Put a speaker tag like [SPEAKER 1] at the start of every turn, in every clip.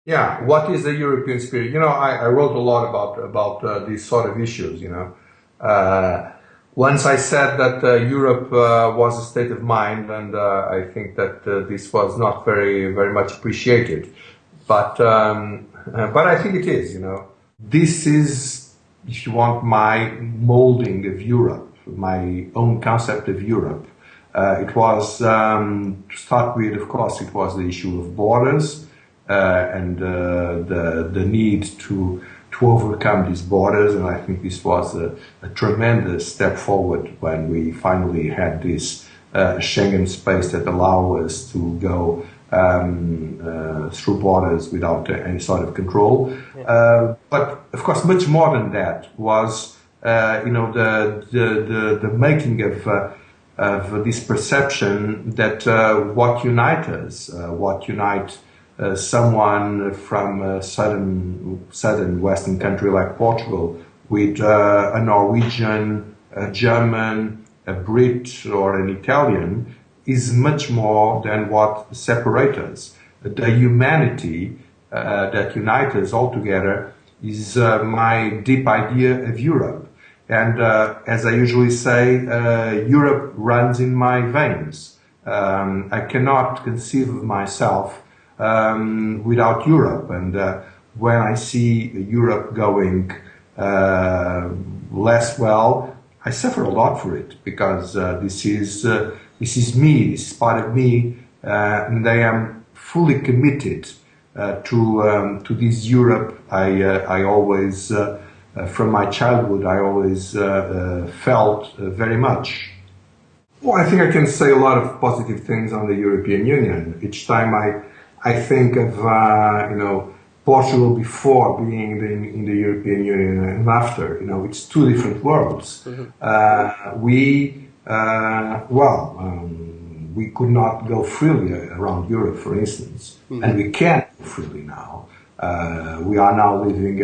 [SPEAKER 1] Yeah, what is the European spirit? I wrote a lot about these sort of issues. Uh, Once I said that Europe was a state of mind, and I think that this was not very much appreciated. But I think it is. This is, if you want, my molding of Europe, my own concept of Europe. It was, to start with, of course, it was the issue of borders and the need to overcome these borders, and I think this was a tremendous step forward when we finally had this Schengen space that allow us to go through borders without any sort of control. But of course, much more than that was, the making of this perception that what unites us, what unite someone from a southern Western country like Portugal with a Norwegian, a German, a Brit, or an Italian is much more than what separates us. The humanity that unites us all together is my deep idea of Europe. And as I usually say, Europe runs in my veins. I cannot conceive of myself without Europe. And when I see Europe going less well, I suffer a lot for it, because this is me, this is part of me, and I am fully committed to this Europe. I always, from my childhood, I always felt very much. Well, I think I can say a lot of positive things on the European Union. Each time I think of Portugal before being in the European Union and after. It's two different worlds. Mm-hmm. We could not go freely around Europe, for instance, mm-hmm. and we can't go freely now. We are now living,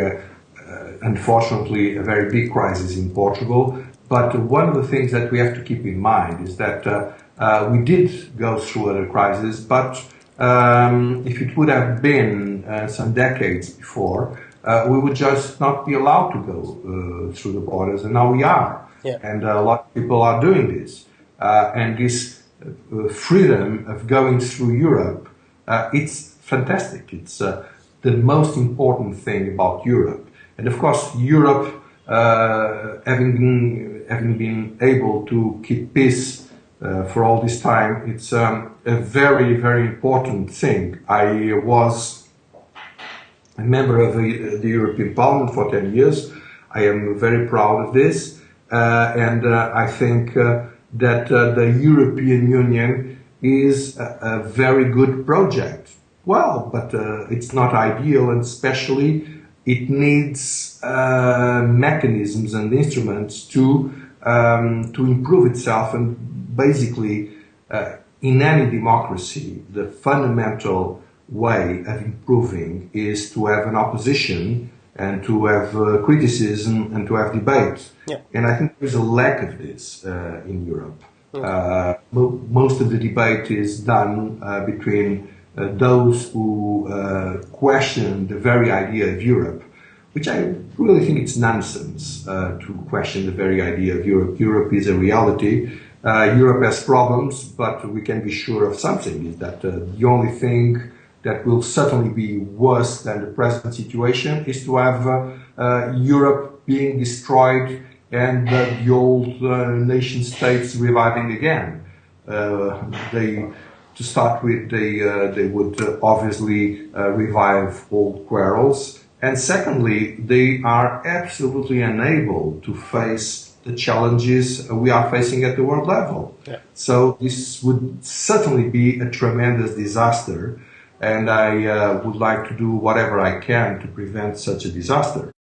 [SPEAKER 1] unfortunately, a very big crisis in Portugal. But one of the things that we have to keep in mind is that we did go through other crises, but if it would have been some decades before, we would just not be allowed to go through the borders, and now we are. Yeah. And a lot of people are doing this. And this freedom of going through Europe, it's fantastic. It's the most important thing about Europe. And of course, Europe, having been able to keep peace for all this time, it's a very, very important thing. I was a member of the European Parliament for 10 years. I am very proud of this, and I think that the European Union is a very good project. Well, but it's not ideal, and especially it needs mechanisms and instruments to improve itself. And basically, in any democracy, the fundamental way of improving is to have an opposition and to have criticism and to have debate. Yeah. And I think there's a lack of this in Europe. Okay. Most of the debate is done between those who question the very idea of Europe, which I really think it's nonsense to question the very idea of Europe. Europe is a reality. Europe has problems, but we can be sure of something, is that the only thing that will certainly be worse than the present situation is to have Europe being destroyed and the old nation states reviving again. To start with, they would obviously revive old quarrels. And secondly, they are absolutely unable to face the challenges we are facing at the world level. Yeah. So this would certainly be a tremendous disaster, and I would like to do whatever I can to prevent such a disaster.